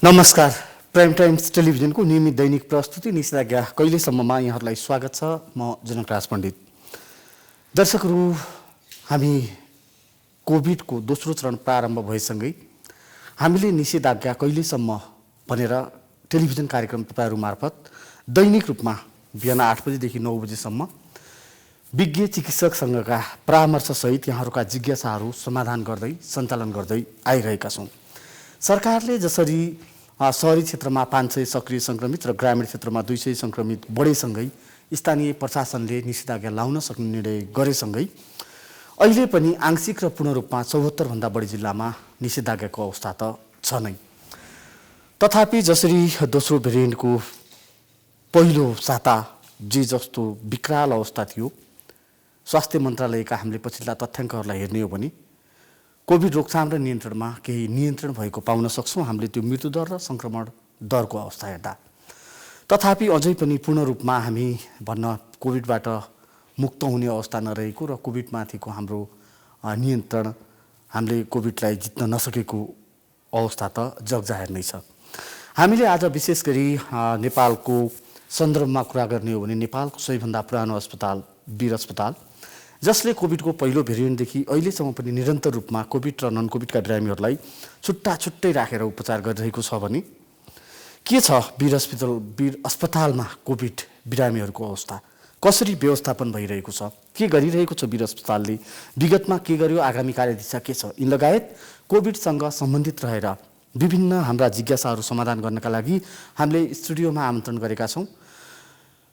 नमस्कार। Prime times टेलिभिजनको नियमित दैनिक प्रस्तुति निषेधाज्ञा कहिलेसम्ममा यहाँहरूलाई स्वागत छ। म जनकराज पण्डित। दर्शकहरू, हामी कोभिडको दोस्रो चरण प्रारम्भ भएसँगै हामीले निषेधाज्ञा कहिलेसम्म भनेर टेलिभिजन कार्यक्रम तपाईँहरू मार्फत दैनिक रूपमा बिहान 8 बजेदेखि 9 बजेसम्म विज्ञ चिकित्सक सङ्घका परामर्शसहित यहाँहरूका जिज्ञासाहरू समाधान गर्दै सञ्चालन गर्दै आइरहेका छौँ। सरकारले जसरी शहरी क्षेत्रमा 500 सक्रिय सङ्क्रमित र ग्रामीण क्षेत्रमा 200 सङ्क्रमित बढेसँगै स्थानीय प्रशासनले निषेधाज्ञा लाउन सक्ने निर्णय गरेसँगै अहिले पनि आंशिक र पूर्ण रूपमा 74 भन्दा बढी जिल्लामा निषेधाज्ञाको अवस्था त छ नै। तथापि जसरी दोस्रो भेरिएन्टको पहिलो साता जे जस्तो विकराल अवस्था थियो, स्वास्थ्य मन्त्रालयका हामीले पछिल्ला तथ्याङ्कहरूलाई हेर्ने हो भने कोभिड रोकथाम र नियन्त्रणमा केही नियन्त्रण भएको पाउन सक्छौँ हामीले त्यो मृत्युदर र सङ्क्रमण दरको अवस्था हेर्दा। तथापि अझै पनि पूर्ण रूपमा हामी भन्न कोभिडबाट मुक्त हुने अवस्था नरहेको र कोभिडमाथिको हाम्रो नियन्त्रण हामीले कोभिडलाई जित्न नसकेको अवस्था त जगजाहेर नै छ। हामीले आज विशेष गरी नेपालको सन्दर्भमा कुरा गर्ने हो भने नेपालको सबैभन्दा पुरानो अस्पताल वीर अस्पताल, जसले कोभिडको पहिलो भेरिएन्टदेखि अहिलेसम्म पनि निरन्तर रूपमा कोभिड र नन कोभिडका बिरामीहरूलाई छुट्टै राखेर उपचार गरिरहेको छ भने के छ वीर अस्पतालमा कोभिड बिरामीहरूको अवस्था, कसरी व्यवस्थापन भइरहेको छ, के गरिरहेको छ वीर अस्पतालले, विगतमा के गर्यो, आगामी कार्यदिशा के छ, यी लगायत कोभिडसँग सम्बन्धित रहेर विभिन्न हाम्रा जिज्ञासाहरू समाधान गर्नका लागि हामीले स्टुडियोमा आमन्त्रण गरेका छौँ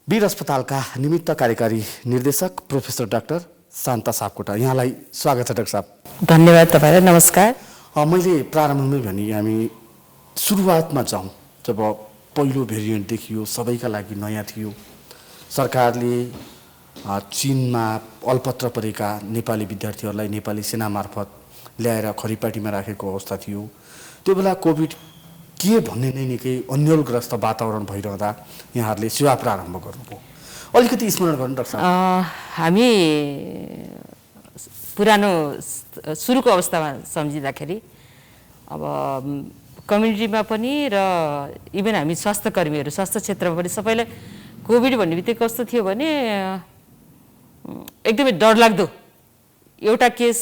वीर अस्पतालका निमित्त कार्यकारी निर्देशक प्रोफेसर डाक्टर शान्ता सापकोटा। यहाँलाई स्वागत छ डाक्टर साहब। धन्यवाद तपाईँलाई। नमस्कार। मैले प्रारम्भमै भने हामी सुरुवातमा जाउँ। जब पहिलो भेरिएन्ट देखियो, सबैका लागि नयाँ थियो, सरकारले चीनमा अलपत्र परेका नेपाली विद्यार्थीहरूलाई नेपाली सेना मार्फत ल्याएर खरिपाटीमा राखेको अवस्था थियो। त्यो बेला कोभिड के भन्ने नै निकै अन्यलग्रस्त वातावरण भइरहँदा यहाँहरूले सेवा प्रारम्भ गर्नुभयो। अलिकति स्मरण गर्नु डाक्टर साहब। हामी पुरानो सुरुको अवस्थामा सम्झिँदाखेरि अब कम्युनिटीमा पनि र इभन हामी स्वास्थ्यकर्मीहरू स्वास्थ्य क्षेत्रमा पनि सबैलाई कोभिड भन्ने बित्तिकै कस्तो थियो भने एकदमै डरलाग्दो एउटा केस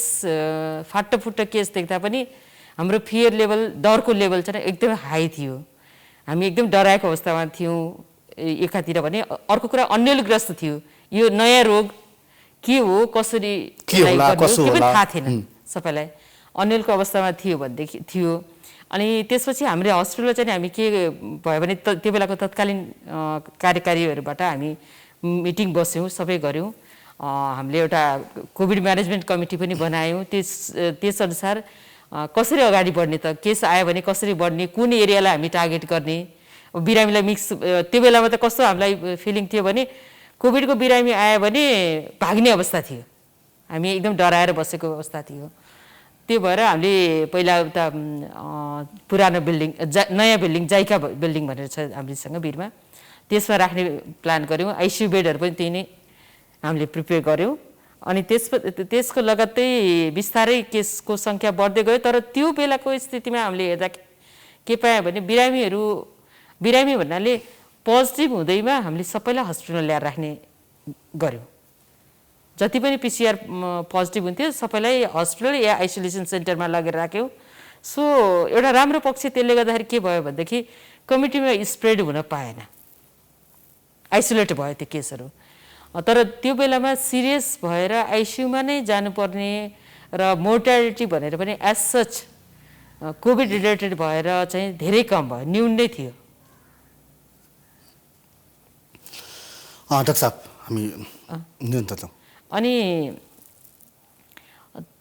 फाटोफुट्टो केस देख्दा पनि हाम्रो फियर लेभल, डरको लेभल चाहिँ एकदमै हाई थियो। हामी एकदम डराएको अवस्थामा थियौँ एकातिर भने, अर्को कुरा अन्यलग्रस्त थियो। यो नयाँ रोग के हो, कसरी पनि थाहा थिएन सबैलाई। अन्यलको अवस्थामा थियो भनेदेखि थियो। अनि त्यसपछि हामीले हस्पिटलमा चाहिँ हामी के भयो भने त्यो बेलाको तत्कालीन कार्यकारीहरूबाट हामी मिटिङ बस्यौँ, सबै गऱ्यौँ। हामीले एउटा कोभिड म्यानेजमेन्ट कमिटी पनि बनायौँ। त्यसअनुसार कसरी अगाडि बढ्ने त, केस आयो भने कसरी बढ्ने, कुन एरियालाई हामी टार्गेट गर्ने, बिरामीलाई मिक्स। त्यो बेलामा त कस्तो हामीलाई फिलिङ थियो भने कोभिडको बिरामी आयो भने भाग्ने अवस्था थियो, हामी एकदम डराएर बसेको अवस्था थियो। त्यो भएर हामीले पहिला उता पुरानो बिल्डिङ नयाँ बिल्डिङ जाइका बिल्डिङ भनेर छ हामीसँग वीरमा, त्यसमा राख्ने प्लान गऱ्यौँ। आइसियु बेडहरू पनि त्यही नै हामीले प्रिपेयर गऱ्यौँ। अनि त्यसको लगत्तै बिस्तारै केसको सङ्ख्या बढ्दै गयो। तर त्यो बेलाको स्थितिमा हामीले हेर्दा के पायौँ भने बिरामी भन्नाले पोजिटिभ हुँदैमा हामीले सबैलाई हस्पिटलमा ल्याएर राख्ने गऱ्यौँ। जति पनि पिसिआर पोजिटिभ हुन्थ्यो सबैलाई हस्पिटल या आइसोलेसन सेन्टरमा लगेर राख्यौँ। सो एउटा राम्रो पक्ष त्यसले गर्दाखेरि के भयो भनेदेखि कम्युनिटीमा स्प्रेड हुन पाएन, आइसोलेट भयो त्यो केसहरू। तर त्यो बेलामा सिरियस भएर आइसियुमा नै जानुपर्ने र मोर्टालिटी भनेर पनि एज सच कोभिड रिलेटेड भएर चाहिँ धेरै कम भयो, न्यून नै थियो। डाक्टर साहब हामी निरन्तर अनि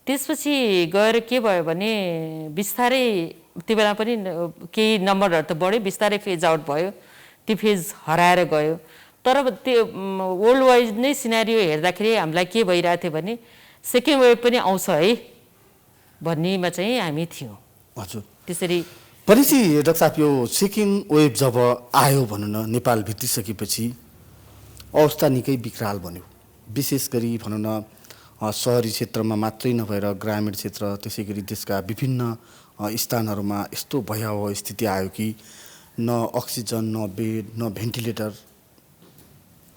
त्यसपछि गएर के भयो भने बिस्तारै त्यो बेला पनि केही नम्बरहरू त बढ्यो, बिस्तारै फेज आउट भयो, त्यो फेज हराएर गयो। तर त्यो वर्ल्ड वाइड नै सिनारियो हेर्दाखेरि हामीलाई के भइरहेको थियो भने सेकेन्ड वेभ पनि आउँछ है भन्नेमा चाहिँ हामी थियौँ। हजुर, त्यसरी भनेपछि डाक्टर साहब यो सेकेन्ड वेभ जब आयो भनौँ न, नेपाल भित्रिसकेपछि अवस्था निकै विकराल बन्यो। विशेष गरी भनौँ न सहरी क्षेत्रमा मात्रै नभएर ग्रामीण क्षेत्र, त्यसै गरी देशका विभिन्न स्थानहरूमा यस्तो भयावह स्थिति आयो कि न अक्सिजन, न बेड, न भेन्टिलेटर,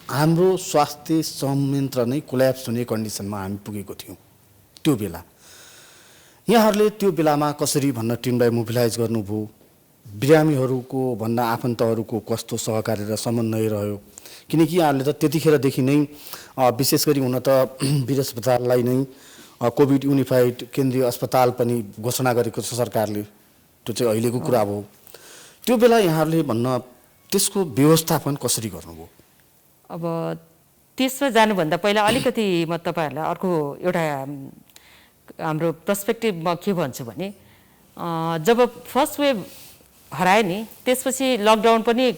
हाम्रो स्वास्थ्य संयन्त्र नै कोल्याप्स हुने कन्डिसनमा हामी पुगेको थियौँ त्यो बेला। यहाँहरूले त्यो बेलामा कसरी भन्न टिमलाई मोबिलाइज गर्नुभयो, बिरामीहरूको भन्दा आफन्तहरूको कस्तो सहकारी र समन्वय रह्यो, किनकि यहाँहरूले त त्यतिखेरदेखि नै विशेष गरी हुन त वीर अस्पताललाई नै कोभिड युनिफाइड केन्द्रीय अस्पताल पनि घोषणा गरेको छ सरकारले, त्यो चाहिँ अहिलेको कुरा हो। त्यो बेला यहाँहरूले भन्न त्यसको व्यवस्थापन कसरी गर्नुभयो? अब त्यसमा जानुभन्दा पहिला अलिकति म तपाईँहरूलाई अर्को एउटा हाम्रो पर्सपेक्टिभमा के भन्छु भने, जब फर्स्ट वेभ हरायो नि त्यसपछि लकडाउन पनि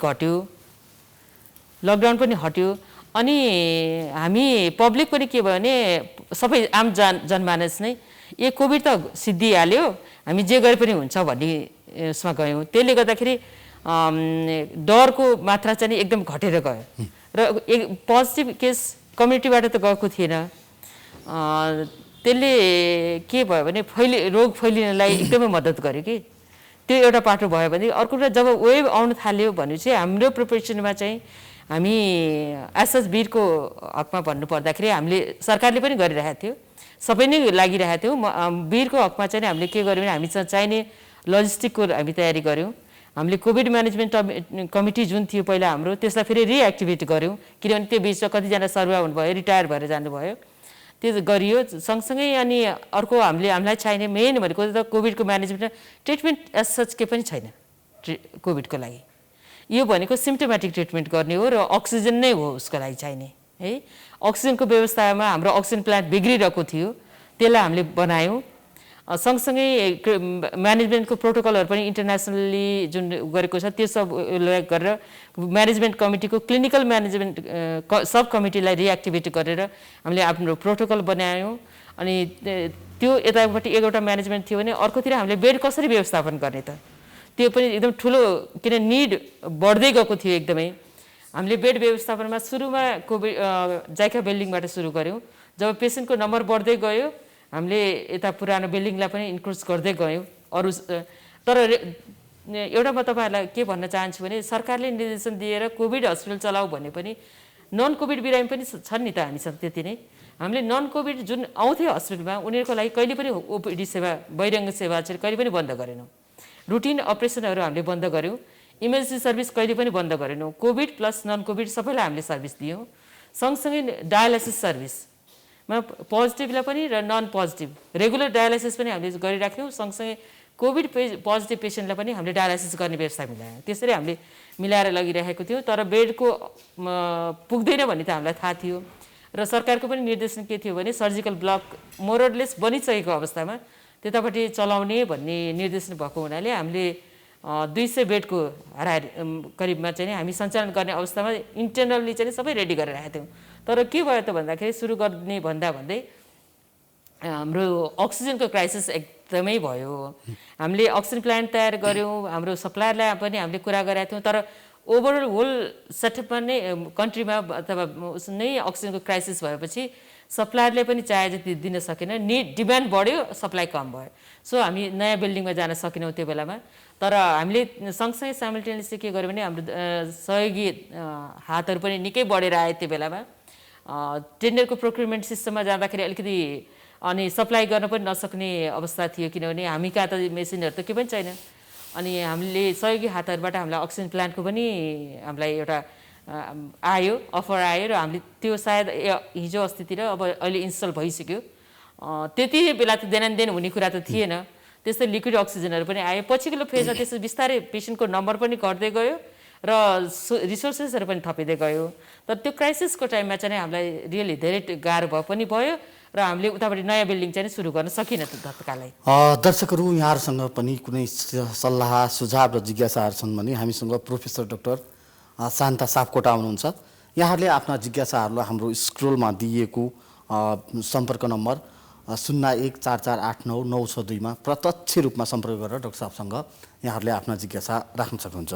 हट्यो अनि हामी पब्लिक पनि के भयो भने सबै आम जनमानस नै कोभिड त सिद्धिहाल्यो, हामी जे गरे पनि हुन्छ भन्ने यसमा गयौँ। त्यसले गर्दाखेरि डरको मात्रा चाहिँ एकदम घटेर गयो र पोजिटिभ केस कम्युनिटीबाट त गएको थिएन। त्यसले के भयो भने रोग फैलिनलाई एकदमै मद्दत गर्यो कि त्यो एउटा पाटो भयो भने। अर्को कुरा जब वेभ आउन थाल्यो भने चाहिँ हाम्रो प्रिपरेसनमा चाहिँ हामी एसएस वीरको हकमा भन्नु पर्दाखेरि हामीले सरकारले पनि गरिरहेको थियो, सबै नै लागिरहेको थियो। वीरको हकमा चाहिँ हामीले के गर्यौँ भने हामीसँग चाहिने लजिस्टिकको हामी तयारी गऱ्यौँ। हामीले कोभिड म्यानेजमेन्ट कमिटी जुन थियो पहिला हाम्रो, त्यसलाई फेरि रिएक्टिभेट गऱ्यौँ, किनभने त्यो बिचमा कतिजना सर्वा हुनुभयो, रिटायर भएर जानुभयो, त्यो गरियो सँगसँगै। अनि अर्को हामीलाई चाहिने मेन भनेको त कोभिडको म्यानेजमेन्ट ट्रिटमेन्ट एज सच के पनि छैन कोभिडको लागि। यो भनेको सिम्टोमेटिक ट्रिटमेन्ट गर्ने हो र अक्सिजन नै हो उसको लागि चाहिने है। अक्सिजनको व्यवस्थामा हाम्रो अक्सिजन प्लान्ट बिग्रिरहेको थियो, त्यसलाई हामीले बनायौँ। सँगसँगै म्यानेजमेन्टको प्रोटोकलहरू पनि इन्टरनेसनल्ली जुन गरेको छ त्यो सब गरेर म्यानेजमेन्ट कमिटीको क्लिनिकल म्यानेजमेन्ट सब कमिटीलाई रिएक्टिभेट गरेर हामीले आफ्नो प्रोटोकल बनायौँ। अनि त्यो यतापट्टि एउटा म्यानेजमेन्ट थियो भने अर्कोतिर हामीले बेड कसरी व्यवस्थापन गर्ने त त्यो पनि एकदम ठुलो, किन निड बढ्दै गएको थियो एकदमै। हामीले बेड व्यवस्थापनमा सुरुमा कोभिड जाइका बिल्डिङबाट सुरु गऱ्यौँ। जब पेसेन्टको नम्बर बढ्दै गयो हामीले यता पुरानो बिल्डिङलाई पनि इन्क्रिज गर्दै गयौँ अरू। तर एउटा म तपाईँहरूलाई के भन्न चाहन्छु भने सरकारले निर्देशन दिएर कोभिड हस्पिटल चलाऊ भने पनि नन कोभिड बिरामी पनि छन् नि त हामीसँग त्यति नै। हामीले नन कोभिड जुन आउँथ्यो हस्पिटलमा उनीहरूको लागि कहिले पनि ओपिडी सेवा, बहिरङ्ग सेवा चाहिँ कहिले पनि बन्द गरेनौँ। रुटिन अपरेसनहरू हामीले बन्द गऱ्यौँ। इमर्जेन्सी सर्भिस कहिले पनि बन्द गरेनौँ। कोभिड प्लस नन कोभिड सबैलाई हामीले सर्भिस दियौँ। सँगसँगै डायलासिस सर्भिसमा पोजिटिभलाई पनि र नन पोजिटिभ रेगुलर डायलासिस पनि हामीले गरिराख्यौँ। सँगसँगै कोभिड पोजिटिभ पेसेन्टलाई पनि हामीले डायलासिस गर्ने व्यवस्था मिलायौँ। त्यसरी हामीले मिलाएर लगिरहेको थियो। तर बेडको पुग्दैन भन्ने त हामीलाई थाहा थियो र सरकारको पनि निर्देशन के थियो भने सर्जिकल ब्लक मोरलेस बनिसकेको अवस्थामा त्यतापट्टि चलाउने भन्ने निर्देशन भएको हुनाले हामीले 200 बेडको करिबमा चाहिँ हामी सञ्चालन गर्ने अवस्थामा इन्टरनल्ली चाहिँ सबै रेडी गरेर राखेको थियौँ। तर के भयो त भन्दाखेरि सुरु गर्ने भन्दै हाम्रो अक्सिजनको क्राइसिस एकदमै भयो। हामीले अक्सिजन प्लान्ट तयार गऱ्यौँ, हाम्रो सप्लायरलाई पनि हामीले कुरा गरेका थियौँ। तर ओभरअल होल सेटअपमा नै कन्ट्रीमा अथवा उस नै अक्सिजनको क्राइसिस भएपछि सप्लायरले पनि चाहे जति दिन सकेन, डिमान्ड बढ्यो, सप्लाई कम भयो। सो हामी नयाँ बिल्डिङमा जान सकेनौँ त्यो बेलामा। तर हामीले सँगसँगै साइमल्टेनियसली के गर्यो भने हाम्रो सहयोगी हातहरू पनि निकै बढेर आयो त्यो बेलामा। टेन्डरको प्रोक्युरमेन्ट सिस्टममा जाँदाखेरि अलिकति अनि सप्लाई गर्न पनि नसक्ने अवस्था थियो, किनभने हामी कहाँ त मेसिनहरू त के पनि छैन। अनि हामीले सहयोगी हातहरूबाट हामीलाई अक्सिजन प्लान्टको पनि हामीलाई एउटा आयो, अफर आयो र हामीले त्यो सायद हिजो अस्तितिर अब अहिले इन्स्टल भइसक्यो। त्यति बेला त देन हुने कुरा त थिएन। त्यस्तै लिक्विड अक्सिजनहरू पनि आयो। पछिल्लो फेजमा त्यस्तो बिस्तारै पेसेन्टको नम्बर पनि घट्दै गयो र रिसोर्सेसहरू पनि थपिँदै गयो। तर त्यो क्राइसिसको टाइममा चाहिँ हामीलाई रियली धेरै गाह्रो पनि भयो र हामीले उताबाट नयाँ बिल्डिङ चाहिँ सुरु गर्न सकिनँ तत्कालै। दर्शकहरू यहाँहरूसँग पनि कुनै सल्लाह सुझाव र जिज्ञासाहरू छन् भने हामीसँग प्रोफेसर डाक्टर शान्ता सापकोटा हुनुहुन्छ। यहाँहरूले आफ्ना जिज्ञासाहरूलाई हाम्रो स्क्रोलमा दिइएको सम्पर्क नम्बर 0144899662मा प्रत्यक्ष रूपमा सम्पर्क गरेर डाक्टर साहबसँग यहाँहरूले आफ्ना जिज्ञासा राख्न सक्नुहुन्छ।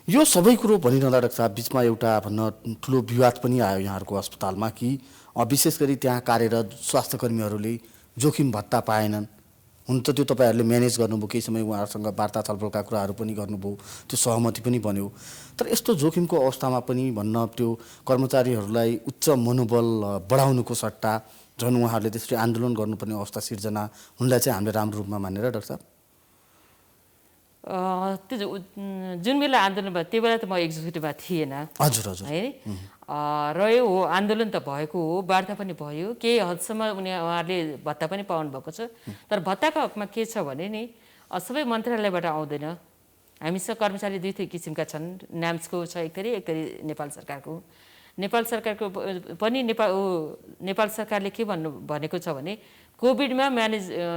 यो सबै कुरो भनिरहँदा डाक्टर साहब बिचमा एउटा भन्न ठुलो विवाद पनि आयो यहाँहरूको अस्पतालमा कि विशेष गरी त्यहाँ कार्यरत स्वास्थ्यकर्मीहरूले जोखिम भत्ता पाएनन् हुन त त्यो तपाईँहरूले म्यानेज गर्नुभयो, केही समय उहाँहरूसँग वार्ता छलफलका कुराहरू पनि गर्नुभयो, त्यो सहमति पनि बन्यो। तर यस्तो जोखिमको अवस्थामा पनि भन्न त्यो कर्मचारीहरूलाई उच्च मनोबल बढाउनुको सट्टा झन् उहाँहरूले त्यसरी आन्दोलन गर्नुपर्ने अवस्था सिर्जना हुनलाई चाहिँ हामीले राम्रो रूपमा मानेर डाक्टर साहब? त्यो जुन बेला आन्दोलन भयो त्यो बेला त म एक्जिक्युटिभमा थिएन। हजुर हजुर है रह्यो हो, आन्दोलन त भएको हो, वार्ता पनि भयो, केही हदसम्म उहाँहरूले भत्ता पनि पाउनु भएको छ। तर भत्ताको हकमा के छ भने नि सबै मन्त्रालयबाट आउँदैन। हामीसँग कर्मचारी दुई किसिमका छन्, नाम्सको छ एक थरी नेपाल सरकारको। नेपाल सरकारको पनि नेपाल सरकारले के भनेको छ भने कोभिडमा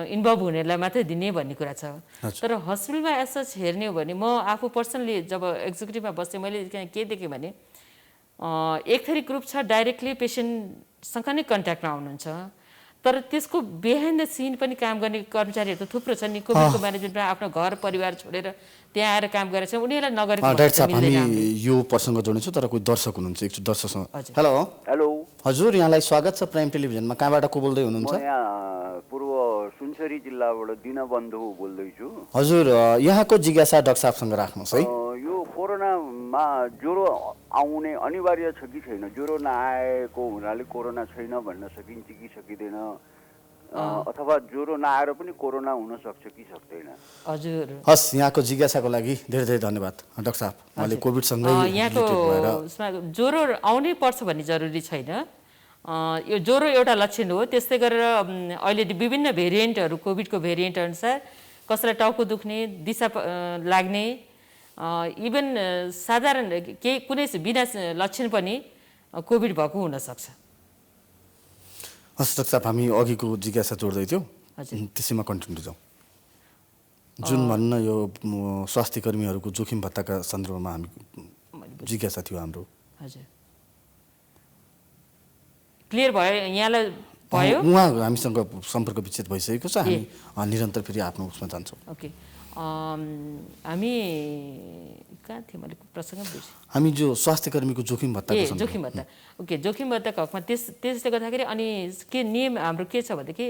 इन्भल्भ हुनेलाई मात्रै दिने भन्ने कुरा छ। तर हस्पिटलमा एसच हेर्ने हो भने म आफू पर्सनली जब एक्जिक्युटिभमा बस्थेँ मैले के देखेँ भने एक थरी ग्रुप छ डाइरेक्टली पेसेन्टसँग नै कन्ट्याक्टमा आउनुहुन्छ, तर त्यसको बिहाइन्ड द सिन पनि काम गर्ने कर्मचारीहरू त थुप्रो छन् नि। कोभिडको म्यानेजमेन्टमा आफ्नो घर परिवार छोडेर त्यहाँ आएर काम गरेर चाहिँ उनीहरूलाई नगरेको डाक्टर साहब हामी यो प्रसङ्ग जोड्नेछौँ। तर कोही दर्शक हुनुहुन्छ, एकचोटि दर्शकसँग हेलो हेलो हजुर, यहाँलाई स्वागत छ प्राइम टेलिभिजनमा। कहाँबाट को बोल्दै हुनुहुन्छ? म यहाँ पूर्व सुनसरी जिल्लाबाट दिनबन्धु बोल्दैछु। हजुर, यहाँको जिज्ञासा डाक्टर साहबसँग राख्नुहोस् है। यो कोरोनामा ज्वरो आउने अनिवार्य छ कि छैन? ज्वरो नआएको हुनाले कोरोना छैन भन्न सकिन्छ कि सकिँदैन, अथवा ज्वरो नआएर पनि कोरोना हुन सक्छ कि सक्दैन? हजुर हस्, यहाँको जिज्ञासाको लागि धेरै धेरै धन्यवाद डाक्टर साहब। मैले कोभिडसँगै यहाँको ज्वरो आउनै पर्छ भन्ने जरुरी छैन। यो ज्वरो एउटा लक्षण हो। त्यस्तै गरेर अहिले विभिन्न भेरिएन्टहरू, कोभिडको भेरिएन्ट अनुसार कसैलाई टाउको दुख्ने, दिशा लाग्ने, इभन साधारण केही कुनै बिना लक्षण पनि कोभिड भएको हुनसक्छ। हस् डाक्टर साहब, हामी अघिको जिज्ञासा जोड्दै थियौँ, त्यसैमा कन्टिन्यू जाउँ। जुन भन्न यो स्वास्थ्य कर्मीहरूको जोखिम भत्ताका सन्दर्भमा हामी जिज्ञासा थियो हाम्रो। हजुर क्लियर भयो यहाँलाई? भयो, उहाँ हामीसँग सम्पर्क विच्छेद भइसकेको छ। हामी निरन्तर फेरि आफ्नो उसमा जान्छौँ। ओके, हामी कहाँ थियौँ? मैले प्रसङ्ग बुझेँ। हामी जो स्वास्थ्य कर्मीको जोखिम भत्ता जोखिम भत्ता, ओके, जोखिम भत्ताको हकमा त्यसले गर्दाखेरि अनि के नियम हाम्रो के छ भनेदेखि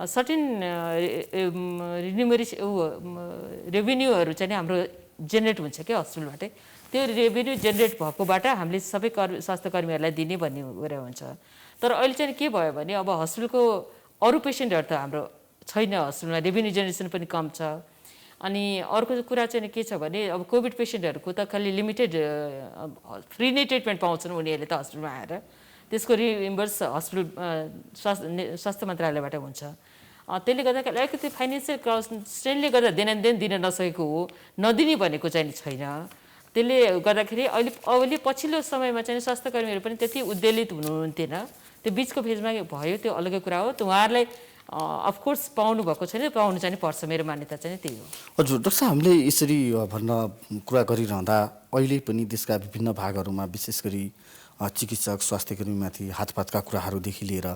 सर्टेन रेभेन्यूहरू चाहिँ हाम्रो जेनेरेट हुन्छ क्या हस्पिटलबाटै। त्यो रेभेन्यू जेनेरेट भएकोबाट हामीले सबै स्वास्थ्य कर्मीहरूलाई दिने भन्ने कुरा हुन्छ। तर अहिले चाहिँ के भयो भने अब हस्पिटलको अरू पेसेन्टहरू त हाम्रो छैन, हस्पिटलमा रेभेन्यू जेनेरेसन पनि कम छ। अनि अर्को कुरा चाहिँ के छ भने अब कोभिड पेसेन्टहरूको त खालि लिमिटेड फ्री नै ट्रिटमेन्ट पाउँछन् उनीहरूले त हस्पिटलमा आएर, त्यसको रिइम्बर्स हस्पिटल स्वास्थ्य मन्त्रालयबाट हुन्छ। त्यसले गर्दाखेरि अलिकति फाइनेन्सियल कन्स्ट्रेन्टले गर्दा देनदेन दिन नसकेको हो, नदिने भनेको चाहिँ छैन। त्यसले गर्दाखेरि अहिले पछिल्लो समयमा चाहिँ स्वास्थ्य कर्मीहरू पनि त्यति उद्वेलित हुनुहुन्थेन। त्यो बिचको फेजमा भयो, त्यो अलग्गै कुरा हो। त्यो उहाँहरूलाई अफकोर्स पाउनु भएको छैन, पाउनु चाहिँ पर्छ, मेरो मान्यता चाहिँ त्यही हो। हजुर डाक्टर साहब, हामीले यसरी भन्न कुरा गरिरहँदा अहिले पनि देशका विभिन्न भागहरूमा विशेष गरी चिकित्सक स्वास्थ्यकर्मीमाथि हातपातका कुराहरूदेखि लिएर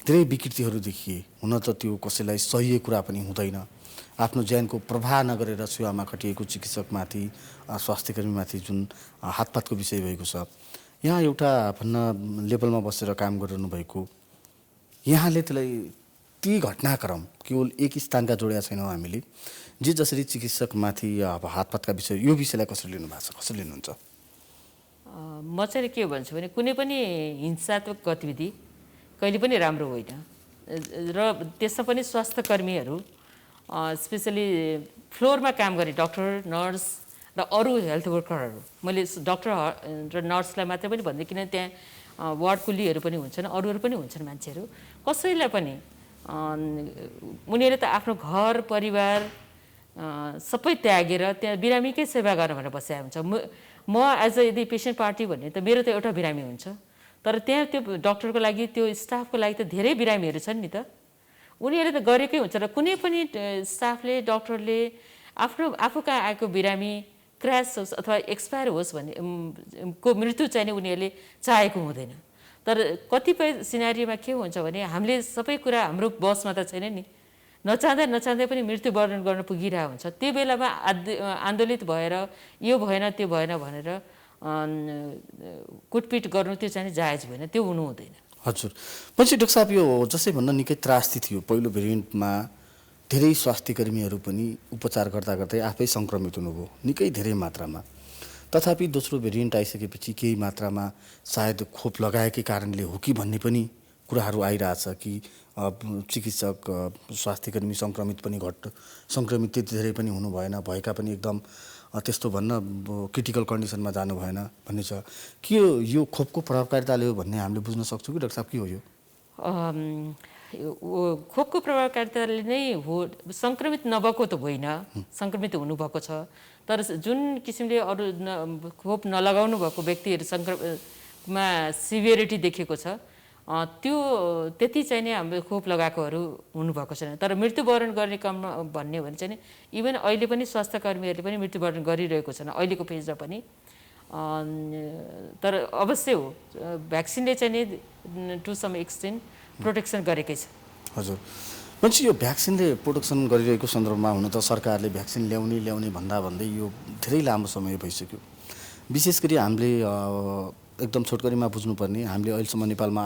धेरै विकृतिहरू देखिए। हुन त त्यो कसैलाई सही कुरा पनि हुँदैन। आफ्नो ज्यानको प्रवाह नगरेर सेवामा खटिएको चिकित्सकमाथि, स्वास्थ्यकर्मीमाथि जुन हातपातको विषय भएको छ, यहाँ एउटा भन्न लेभलमा बसेर काम गरिरहनु भएको, यहाँले त्यसलाई ती घटनाक्रम केवल एक स्थानका जोडेका छैनौँ हामीले, जे जसरी चिकित्सकमाथि अब हातपातका विषय, यो विषयलाई कसरी लिनुभएको छ, कसरी लिनुहुन्छ? म चाहिँ के भन्छु भने कुनै पनि हिंसात्मक गतिविधि कहिले पनि राम्रो होइन। र त्यसमा पनि स्वास्थ्य कर्मीहरू स्पेसली फ्लोरमा काम गर्ने डक्टर, नर्स र अरू हेल्थ वर्करहरू, मैले डक्टर र नर्सलाई मात्रै पनि भन्दै, किन त्यहाँ वार्ड कुलीहरू पनि हुन्छन्, अरूहरू पनि हुन्छन् मान्छेहरू। कसैलाई पनि उनीहरूले त आफ्नो घर परिवार सबै त्यागेर त्यहाँ बिरामीकै सेवा गर्न भनेर बसेको हुन्छ। म एज अ यदि पेसेन्ट पार्टी भन्ने त मेरो त एउटा बिरामी हुन्छ, तर त्यहाँ त्यो डक्टरको लागि, त्यो स्टाफको लागि त धेरै बिरामीहरू छन् नि त। उनीहरूले त गरेकै हुन्छ र कुनै पनि स्टाफले, डक्टरले आफू कहाँ आएको बिरामी क्रास होस् अथवा एक्सपायर होस् भन्ने को मृत्यु चाहिँ नि उनीहरूले चाहेको हुँदैन। तर कतिपय सिनारीमा के हुन्छ भने हामीले सबै कुरा हाम्रो बसमा त छैन नि, नचाहँदै पनि मृत्युवरण गर्न पुगिरहेको हुन्छ। त्यो बेलामा आन्दोलित भएर यो भएन त्यो भएन भनेर कुटपिट गर्नु त्यो चाहिँ जायज भएन, त्यो हुनु हुँदैन। हजुर, पछि डाक्टर साहब यो जसै भन्न निकै त्रास्ती थियो पहिलो भेरिएन्टमा, धेरै स्वास्थ्य कर्मीहरू पनि उपचार गर्दा गर्दै आफै सङ्क्रमित हुनुभयो निकै धेरै मात्रामा। तथापि दोस्रो भेरिएन्ट आइसकेपछि केही मात्रामा सायद खोप लगाएकै कारणले हो कि भन्ने पनि कुराहरू आइरहेछ कि चिकित्सक स्वास्थ्यकर्मी सङ्क्रमित पनि सङ्क्रमित त्यति धेरै पनि हुनु भएन, भएका पनि एकदम त्यस्तो भन्न क्रिटिकल कन्डिसनमा जानु भएन भन्ने छ। के यो खोपको प्रभावकारिताले हो भन्ने हामीले बुझ्न सक्छौँ कि डाक्टर साहब के हो यो? खोपको प्रभावकारिताले नै हो, सङ्क्रमित नभएको त होइन, सङ्क्रमित हुनुभएको छ। तर जुन किसिमले अरू खोप नलगाउनु भएको व्यक्तिहरू सङ्क्रममा सिभियरिटी देखेको छ त्यो त्यति चाहिँ नै हाम्रो खोप लगाएकोहरू हुनुभएको छैन। तर मृत्युवरण गर्ने क्रम भन्ने हो भने चाहिँ इभन अहिले पनि स्वास्थ्य कर्मीहरूले पनि मृत्युवरण गरिरहेको छन् अहिलेको फेजमा पनि। तर अवश्य हो भ्याक्सिनले चाहिँ नि टु सम एक्सटेन्ट प्रोटेक्सन गरेकै छ। हजुर, मान्छे यो भ्याक्सिनले प्रोटेक्सन गरिरहेको सन्दर्भमा हुन त सरकारले भ्याक्सिन ल्याउने भन्दै यो धेरै लामो समय भइसक्यो। विशेष गरी हामीले एकदम छोटकरीमा बुझ्नुपर्ने, हामीले अहिलेसम्म नेपालमा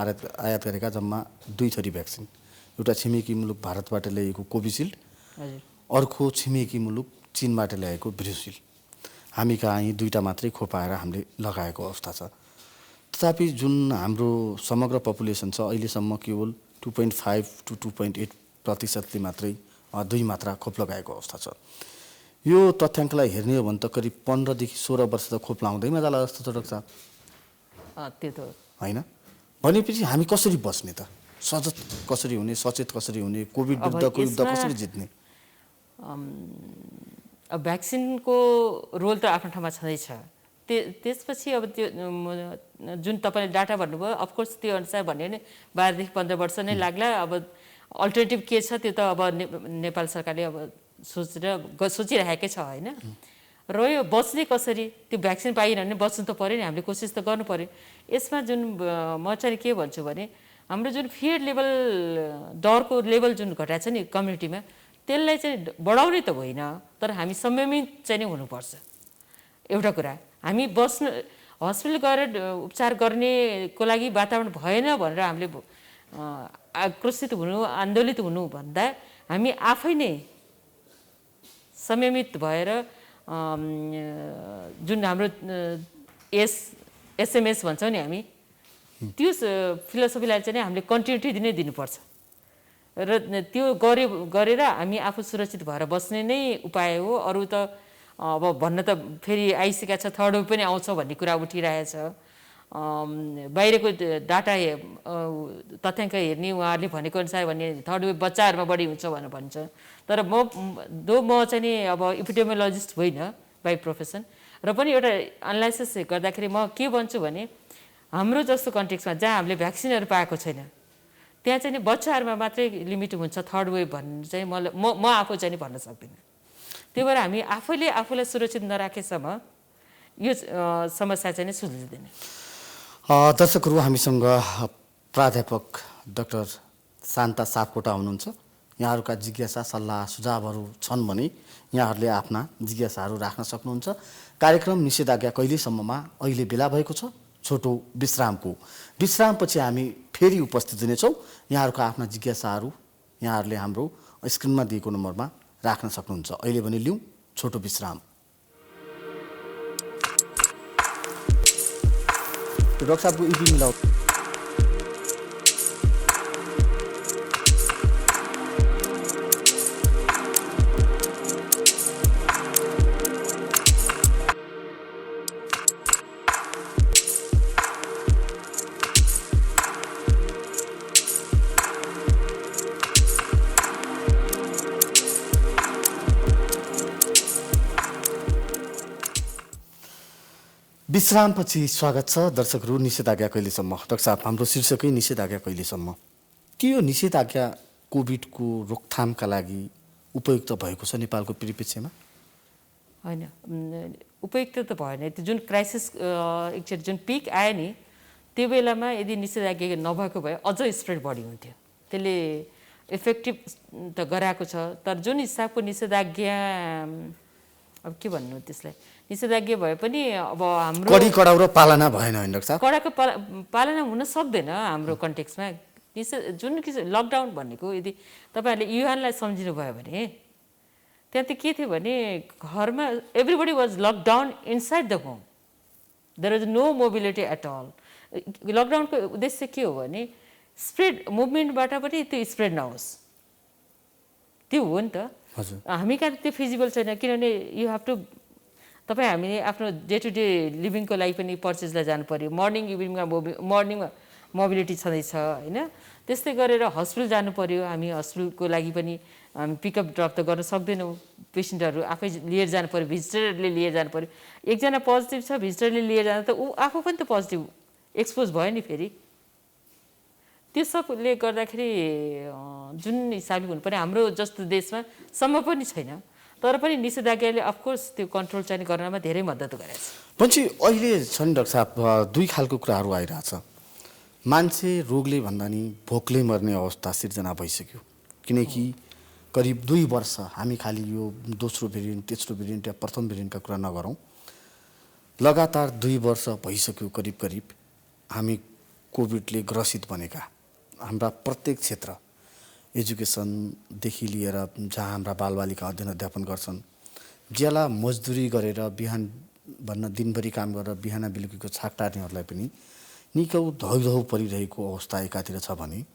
आयात गरेका जम्मा 2 थरी भ्याक्सिन, एउटा छिमेकी मुलुक भारतबाट ल्याएको कोभिसिल्ड, अर्को छिमेकी मुलुक चीनबाट ल्याएको ब्रिसिल। हामी कहाँ यी 2टा मात्रै खोप आएर हामीले लगाएको अवस्था छ। तथापि जुन हाम्रो समग्र पपुलेसन छ अहिलेसम्म केवल 2.5 to 2.8% मात्रै 2 मात्रा खोप लगाएको अवस्था छ। यो तथ्याङ्कलाई हेर्ने हो भने त करिब 15 देखि 16 वर्ष त खोप लाउँदैमा जाला जस्तो छ डाक्टर साहब। त्यो त होइन भनेपछि हामी कसरी बस्ने त? सचेत कसरी हुने, सचेत कसरी हुने, कोभिड विरुद्धको युद्ध कसरी जित्ने? भ्याक्सिनको रोल त आफ्नो ठाउँमा छँदैछ। त्यसपछि अब त्यो जुन तपाईँले डाटा भन्नुभयो अफकोर्स त्यो अनुसार भन्यो भने 12 देखि 15 वर्ष नै लाग्ला। अब अल्टरनेटिभ के छ त्यो त अब नेपाल सरकारले अब सोचिरहेकै छ होइन। र यो बच्ने कसरी, त्यो भ्याक्सिन पाइएन भने बच्नु त पऱ्यो नि, हामीले कोसिस त गर्नु पऱ्यो। यसमा जुन म चाहिँ के भन्छु भने हाम्रो जुन फियर लेभल डरको लेभल जुन घटाएको छ नि कम्युनिटीमा त्यसलाई चाहिँ बढाउने त होइन, तर हामी संयमित चाहिँ नै हुनुपर्छ। एउटा कुरा हामी बस्नु हस्पिटल गएर उपचार गर्नेको लागि वातावरण भएन भनेर हामीले आक्रोशित हुनु, आन्दोलित हुनु भन्दा हामी आफै नै संयमित भएर जुन हाम्रो एसएमएस भन्छौँ नि हामी, त्यो फिलोसफीलाई चाहिँ हामीले कन्टिन्युटी दिनुपर्छ। र त्यो गरेर हामी आफू सुरक्षित भएर बस्ने नै उपाय हो। अरू त अब भन्न त फेरि आइसकेको छ, थर्ड वेभ पनि आउँछ भन्ने कुरा उठिरहेछ। बाहिरको डाटा तथ्याङ्क हेर्ने उहाँहरूले भनेको अनुसार भने थर्ड वेभ बच्चाहरूमा बढी हुन्छ भनेर भन्छ। तर म चाहिँ नि अब इपिडेमियोलोजिस्ट होइन बाई प्रोफेसन, र पनि एउटा एनालाइसिस गर्दाखेरि म के भन्छु भने हाम्रो जस्तो कन्टेक्समा जहाँ हामीले भ्याक्सिनहरू पाएको छैन त्यहाँ चाहिँ नि बच्चाहरूमा मात्रै लिमिट हुन्छ थर्ड वेभ भन्ने चाहिँ म आफू चाहिँ नि भन्न सक्दिनँ। त्यही भएर हामी आफैले आफूलाई सुरक्षित नराखेसम्म यो समस्या चाहिँ नि सुल्झिँदैन। दर्शकहरू, हामीसँग प्राध्यापक डाक्टर शान्ता सापकोटा हुनुहुन्छ। यहाँहरूका जिज्ञासा सल्लाह सुझावहरू छन् भने यहाँहरूले आफ्ना जिज्ञासाहरू राख्न सक्नुहुन्छ। कार्यक्रम निषेधाज्ञा कहिलेसम्ममा अहिले बेला भएको छ छोटो विश्रामको। विश्रामपछि हामी फेरि उपस्थित हुनेछौँ। यहाँहरूका आफ्ना जिज्ञासाहरू यहाँहरूले हाम्रो स्क्रिनमा दिएको नम्बरमा राख्न सक्नुहुन्छ। अहिले भने लिउँ छोटो विश्राम। Doctor साहबको ED मिलाउ। विश्रामपछि स्वागत छ दर्शकहरू। निषेधाज्ञा कहिलेसम्म? डाक्टर साहब, हाम्रो शीर्षकै निषेधाज्ञा कहिलेसम्म? के यो निषेधाज्ञा कोभिडको रोकथामका लागि उपयुक्त भएको छ नेपालको परिप्रेक्ष्यमा? होइन, उपयुक्त त भएन। त्यो जुन क्राइसिस एकचोटि जुन पिक आयो नि त्यो बेलामा यदि निषेधाज्ञा नभएको भए अझ स्प्रेड बढी हुन्थ्यो। त्यसले इफेक्टिभ त गराएको छ, तर जुन हिसाबको निषेधाज्ञा अब के भन्नु त्यसलाई, निषेधाज्ञा भए पनि अब हाम्रो कडी कडाउ र पालना भएन होइन डाक्टर साहब? कडाको पालना हुन सक्दैन हाम्रो कन्टेक्समा। जुन किसिम लकडाउन भनेको यदि तपाईँहरूले युएनलाई सम्झिनुभयो भने त्यहाँ चाहिँ के थियो भने घरमा everybody was lockdown inside the home, there is no mobility at all. लकडाउनको उद्देश्य के हो भने स्प्रेड, मुभमेन्टबाट पनि त्यो स्प्रेड नहोस्, त्यो हो नि त। हामी कहाँ त्यो फिजिबल छैन, किनभने यु हेभ टु, तपाईँ हामीले आफ्नो डे टु डे लिभिङको लागि पनि पर्चेजलाई जानु पऱ्यो, मर्निङ मर्निङमा मोबिलिटी छँदैछ होइन। त्यस्तै गरेर हस्पिटल जानु पऱ्यो, हामी हस्पिटलको लागि पनि हामी पिकअप ड्रप त गर्न सक्दैनौँ, पेसेन्टहरू आफै लिएर जानु पऱ्यो, भिजिटरले लिएर जानु पऱ्यो। एकजना पोजिटिभ छ, भिजिटरले लिएर जाँदा त ऊ आफू पनि त पोजिटिभ एक्सपोज भयो नि फेरि। त्यो सबले गर्दाखेरि जुन हिसाबले हुनुपर्ने हाम्रो जस्तो देशमा सम्म पनि छैन, तर पनि निषेधाज्ञाले अफकोर्स त्यो कन्ट्रोल चाहिँ गर्नमा धेरै मद्दत गरेको छ। पछि अहिले छ नि डाक्टर साहब, दुई खालको कुराहरू आइरहेछ। मान्छे रोगले भन्दा नि भोकले मर्ने अवस्था सिर्जना भइसक्यो, किनकि करिब 2 वर्ष हामी खालि यो दोस्रो भेरिएन्ट, तेस्रो भेरिएन्ट या प्रथम भेरिएन्टका कुरा नगरौँ, लगातार 2 वर्ष भइसक्यो करिब करिब हामी कोभिडले ग्रसित बनेका। हाम्रा प्रत्येक क्षेत्र, एजुकेसनदेखि लिएर जहाँ हाम्रा बालबालिका अध्ययन अध्यापन गर्छन्, ज्याला मजदुरी गरेर बिहान भन्न दिनभरि काम गरेर बिहान बेलुकीको छाक टार्नेहरूलाई पनि निकै धौ परिरहेको अवस्था एकातिर छ भने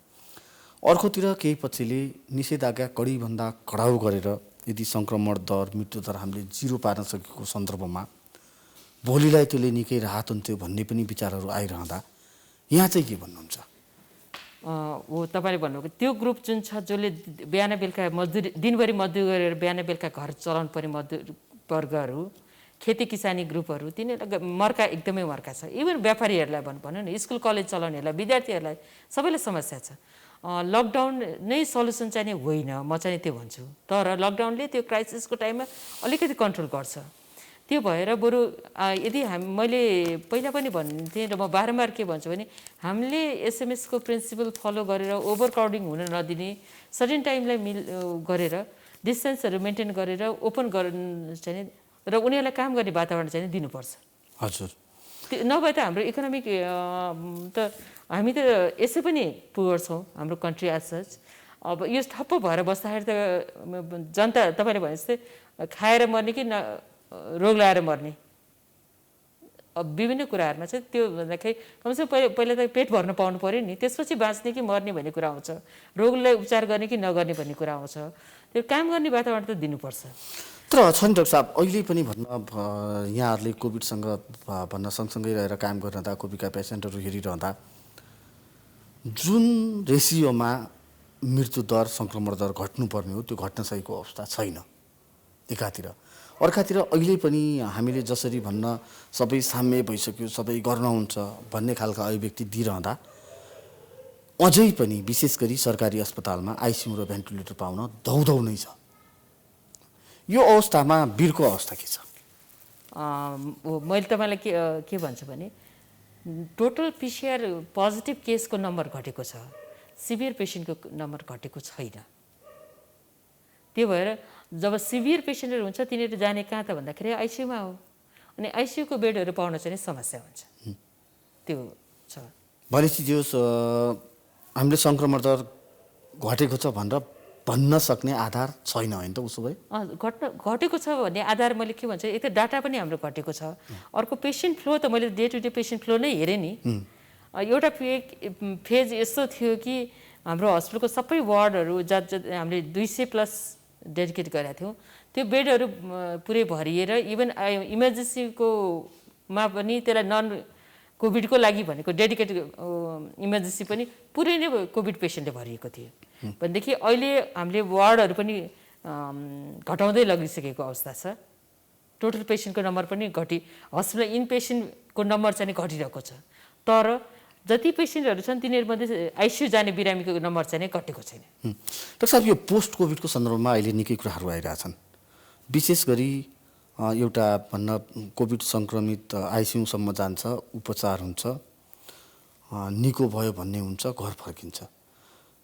अर्कोतिर केही पक्षले निषेधाज्ञा कडीभन्दा कडाउ गरेर यदि सङ्क्रमण दर, मृत्युदर हामीले 0 पार्न सकेको सन्दर्भमा भोलिलाई त्यसले निकै राहत हुन्थ्यो भन्ने पनि विचारहरू आइरहँदा यहाँ चाहिँ के भन्नुहुन्छ? हो, तपाईँले भन्नुभएको त्यो ग्रुप जुन छ जसले बिहान बेलुका मजदुरी, दिनभरि मजदुरी गरेर बिहान बेलुका घर चलाउनु पर्ने मजदुर वर्गहरू, खेती किसानी ग्रुपहरू, तिनीहरूलाई मर्का, एकदमै मर्का छ। इभन व्यापारीहरूलाई भनौँ न, स्कुल कलेज चलाउनेहरूलाई, विद्यार्थीहरूलाई, सबैलाई समस्या छ। लकडाउन नै सल्युसन चाहिँ होइन, म चाहिँ त्यो भन्छु। तर लकडाउनले त्यो क्राइसिसको टाइममा अलिकति कन्ट्रोल गर्छ। त्यो भएर बरु यदि मैले पहिला पनि भन्थेँ र म बारम्बार के भन्छु भने हामीले एसएमएसको प्रिन्सिपल फलो गरेर ओभर क्राउडिङ हुन नदिने, सर्टेन टाइमलाई गरेर डिस्टेन्सहरू मेन्टेन गरेर ओपन गर्नु चाहिँ र उनीहरूलाई काम गर्ने वातावरण चाहिँ दिनुपर्छ। हजुर, त्यो नभए त हाम्रो इकोनोमिक त हामी त यसै पनि पुवर छौँ, हाम्रो कन्ट्री एज सच। अब यो ठप्प भएर बस्दाखेरि त जनता तपाईँले भने जस्तै खाएर मर्ने कि रोग लगाएर मर्ने, अब विभिन्न कुराहरूमा चाहिँ त्यो भन्दाखेरि कमसेकम पहिला त पेट भर्न पाउनु पऱ्यो नि, त्यसपछि बाँच्ने कि मर्ने भन्ने कुरा आउँछ, रोगलाई उपचार गर्ने कि नगर्ने भन्ने कुरा आउँछ। त्यो काम गर्ने वातावरण त दिनुपर्छ। तर छ नि डाक्टर साहब, अहिले पनि भन्न यहाँहरूले कोभिडसँग भन्न सँगसँगै रहेर काम गरिरहँदा, कोभिडका पेसेन्टहरू हेरिरहँदा जुन रेसियोमा मृत्युदर, सङ्क्रमण दर घट्नुपर्ने हो त्यो घट्न सकेको अवस्था छैन एकातिर। अर्कातिर अहिले पनि हामीले जसरी भन्न सबै साम्य भइसक्यो, सबै गर्न हुन्छ भन्ने खालका अभिव्यक्ति दिइरहँदा अझै पनि विशेष गरी सरकारी अस्पतालमा आइसियु र भेन्टिलेटर पाउन धौधौ नै छ। यो अवस्थामा वीरको अवस्था के छ? मैले तपाईँलाई के भन्छु भने टोटल पिसिआर पोजिटिभ केसको नम्बर घटेको छ, सिभियर पेसेन्टको नम्बर घटेको छैन। त्यो भएर जब सिभियर पेसेन्टहरू हुन्छ तिनीहरू जाने कहाँ त भन्दाखेरि आइसियुमा हो, अनि आइसियुको बेडहरू पाउन चाहिँ समस्या हुन्छ। त्यो छ भनेपछि जो हामीले सङ्क्रमण दर घटेको छ भनेर भन्न सक्ने आधार छैन होइन त? उसो भए घटेको छ भन्ने आधार मैले के भन्छु, एक त डाटा पनि हाम्रो घटेको छ, अर्को पेसेन्ट फ्लो त मैले day to day patient flow नै हेरेँ नि। एउटा फेज यस्तो थियो कि हाम्रो हस्पिटलको सबै वार्डहरू जहाँ हामीले 200+ डेडिकेट गरेका थियौँ, त्यो बेडहरू पुरै भरिएर इभन इमर्जेन्सीकोमा पनि त्यसलाई नन कोभिडको लागि भनेको डेडिकेट इमर्जेन्सी पनि पुरै नै कोभिड पेसेन्टले भरिएको थियो। भनेदेखि अहिले हामीले वार्डहरू पनि घटाउँदै लगिसकेको अवस्था छ। टोटल पेसेन्टको नम्बर पनि हस्पिटल इन पेसेन्टको नम्बर चाहिँ घटिरहेको छ, तर जति पेसेन्टहरू छन् तिनीहरूमध्ये आइसियु जाने बिरामीको नम्बर चाहिँ घटेको छैन। डाक्टर साहब, यो पोस्ट कोभिडको सन्दर्भमा अहिले निकै कुराहरू आइरहेछन्। विशेष गरी एउटा भन्न कोभिड सङ्क्रमित आइसियुसम्म जान्छ, उपचार हुन्छ, निको भयो भन्ने हुन्छ, घर फर्किन्छ।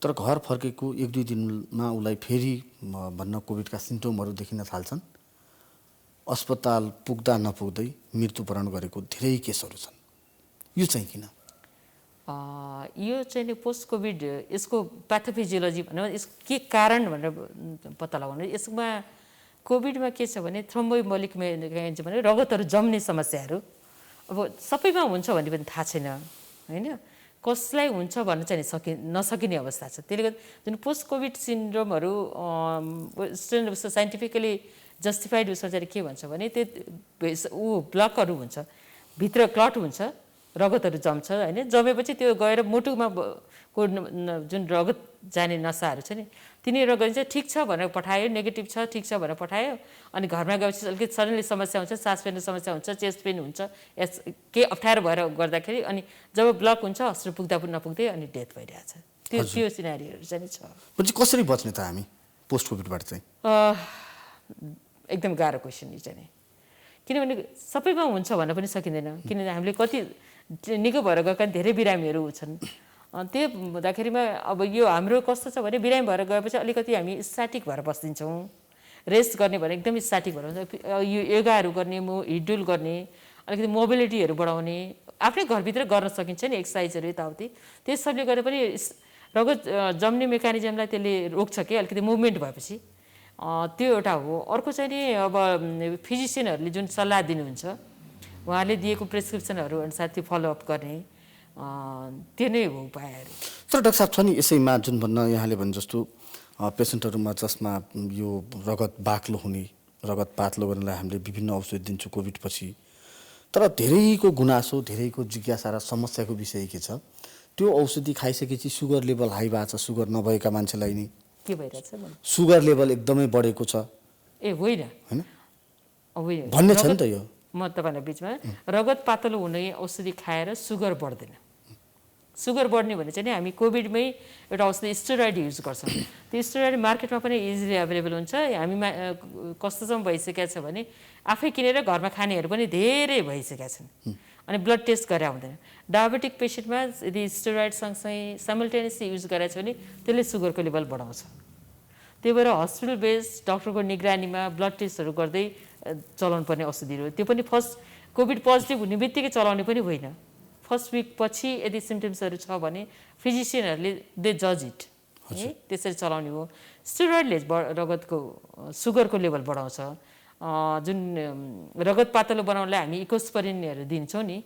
तर घर फर्केको 1-2 दिनमा उसलाई फेरि भन्न कोभिडका सिम्टमहरू देखिन थाल्छन्। अस्पताल पुग्दा नपुग्दै मृत्युवरण गरेको धेरै केसहरू छन्। यो चाहिँ किन? यो चाहिँ नि पोस्ट कोभिड यसको प्याथोफिजियोलोजी भनौँ यसको के कारण भनेर पत्ता लगाउनु। यसमा कोभिडमा के छ भने थ्रोम्बोइम्बोलिक मेकानिजम भने रगतहरू जम्ने समस्याहरू अब सबैमा हुन्छ भन्ने पनि थाहा छैन होइन, कसलाई हुन्छ भन्न चाहिँ नसकिने अवस्था छ। त्यसले गर्दा जुन पोस्ट कोभिड सिन्ड्रोमहरू साइन्टिफिकली जस्टिफाइड उसमा चाहिँ के भन्छ भने त्यो ब्लकहरू हुन्छ, भित्र क्लट हुन्छ, रगतहरू जम्छ होइन, जमेपछि त्यो गएर मुटुमा को जुन रगत जाने नसाहरू छ नि तिनीहरू गएर चाहिँ ठिक छ भनेर पठायो, नेगेटिभ छ ठिक छ भनेर पठायो, अनि घरमा गएपछि अलिकति सडनली समस्या हुन्छ, सास फेर्ने समस्या हुन्छ, चेस्ट पेन हुन्छ, के अप्ठ्यारो भएर गर्दाखेरि अनि जब ब्लक हुन्छ हस्पिटल पुग्दा पनि नपुग्दै अनि डेथ भइरहेछ। त्यो सिनारीहरू चाहिँ छ। पछि कसरी बच्ने त हामी पोस्ट कोभिडबाट चाहिँ? एकदम गाह्रो क्वेसन यो चाहिँ, किनभने सबैमा हुन्छ भन्न पनि सकिँदैन, किनभने हामीले कति निको भएर गएका धेरै बिरामीहरू छन्। त्यो हुँदाखेरिमा अब यो हाम्रो कस्तो छ भने बिरामी भएर गएपछि अलिकति हामी स्ट्याटिक भएर बस्दिन्छौँ, रेस्ट गर्ने भने एकदम स्ट्याटिक भएर यो योगाहरू गर्ने, हिडडुल गर्ने, अलिकति मोबिलिटीहरू बढाउने, आफ्नै घरभित्र गर्न सकिन्छ नि एक्सर्साइजहरू यताउति, त्यस सबले गर्दा पनि रगत जम्ने मेकानिजमलाई त्यसले रोक्छ कि अलिकति मुभमेन्ट भएपछि, त्यो एउटा हो। अर्को चाहिँ नि अब फिजिसियनहरूले जुन सल्लाह दिनुहुन्छ उहाँले दिएको प्रेसक्रिप्सनहरू अनुसार त्यो फलोअप गर्ने, त्यो नै हो उपायहरू। तर डाक्टर साहब छ नि यसैमा जुन भन्न यहाँले भने जस्तो पेसेन्टहरूमा जसमा यो रगत बाक्लो हुने, रगत पातलो गर्नलाई हामीले विभिन्न औषधि दिन्छौँ कोभिड पछि, तर धेरैको गुनासो, धेरैको जिज्ञासा र समस्याको विषय के छ, त्यो औषधि खाइसकेपछि सुगर लेभल हाई भएको छ, सुगर नभएका मान्छेलाई नि के भइरहेछ सुगर लेभल एकदमै बढेको छ। होइन भन्ने छ नि त यो। म तपाईँलाई बिचमा रगत पातलो हुने औषधि खाएर सुगर बढ्दैन। सुगर बढ्ने भने चाहिँ हामी कोभिडमै एउटा औषधि स्टेरोइड युज गर्छौँ। त्यो स्टेरोइड मार्केटमा पनि इजिली एभाइलेबल हुन्छ। हामीमा कस्तोसम्म भइसकेको छ भने आफै किनेर घरमा खानेहरू पनि धेरै भइसकेका छन्, अनि ब्लड टेस्ट गरेर हुँदैन। डायबेटिक पेसेन्टमा यदि स्टेरोइड सँगसँगै साइमल्टेनियसली युज गरेको छ भने त्यसले सुगरको लेभल बढाउँछ। त्यही भएर हस्पिटल बेस्ड डक्टरको निगरानीमा ब्लड टेस्टहरू गर्दै चलाउनु पर्ने औषधिहरू, त्यो पनि फर्स्ट कोभिड पोजिटिभ हुने बित्तिकै चलाउने पनि होइन। फर्स्ट विक पछि यदि सिम्टम्सहरू छ भने फिजिसियनहरूले दे जज इट है, त्यसरी चलाउने हो। स्टेरोइडले रगतको सुगरको लेभल बढाउँछ। जुन रगत पातलो बनाउनलाई हामी इकोस्परिनहरू दिन्छौँ नि